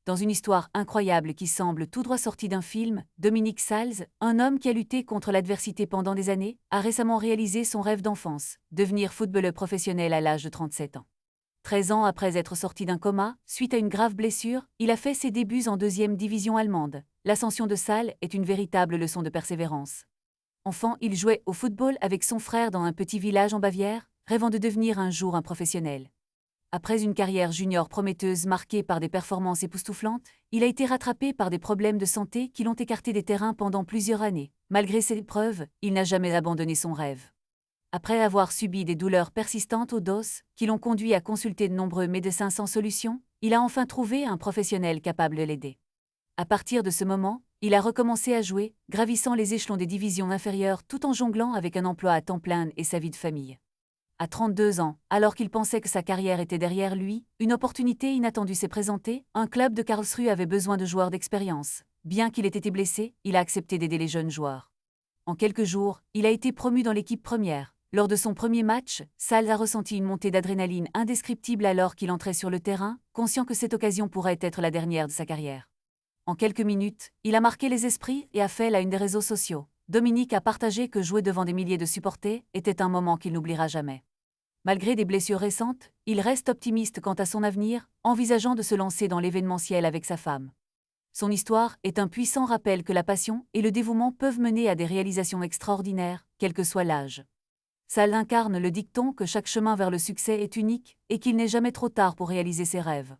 Dans une histoire incroyable qui semble tout droit sortie d'un film, Dominique Salles, un homme qui a lutté contre l'adversité pendant des années, a récemment réalisé son rêve d'enfance, devenir footballeur professionnel à l'âge de 37 ans. 13 ans après être sorti d'un coma, suite à une grave blessure, il a fait ses débuts en deuxième division allemande. L'ascension de Salles est une véritable leçon de persévérance. Enfant, il jouait au football avec son frère dans un petit village en Bavière, rêvant de devenir un jour un professionnel. Après une carrière junior prometteuse marquée par des performances époustouflantes, il a été rattrapé par des problèmes de santé qui l'ont écarté des terrains pendant plusieurs années. Malgré ces épreuves, il n'a jamais abandonné son rêve. Après avoir subi des douleurs persistantes au dos, qui l'ont conduit à consulter de nombreux médecins sans solution, il a enfin trouvé un professionnel capable de l'aider. À partir de ce moment, il a recommencé à jouer, gravissant les échelons des divisions inférieures tout en jonglant avec un emploi à temps plein et sa vie de famille. À 32 ans, alors qu'il pensait que sa carrière était derrière lui, une opportunité inattendue s'est présentée. Un club de Karlsruhe avait besoin de joueurs d'expérience. Bien qu'il ait été blessé, il a accepté d'aider les jeunes joueurs. En quelques jours, il a été promu dans l'équipe première. Lors de son premier match, Salles a ressenti une montée d'adrénaline indescriptible alors qu'il entrait sur le terrain, conscient que cette occasion pourrait être la dernière de sa carrière. En quelques minutes, il a marqué les esprits et a fait la une des réseaux sociaux. Dominique a partagé que jouer devant des milliers de supporters était un moment qu'il n'oubliera jamais. Malgré des blessures récentes, il reste optimiste quant à son avenir, envisageant de se lancer dans l'événementiel avec sa femme. Son histoire est un puissant rappel que la passion et le dévouement peuvent mener à des réalisations extraordinaires, quel que soit l'âge. Salles incarne le dicton que chaque chemin vers le succès est unique et qu'il n'est jamais trop tard pour réaliser ses rêves.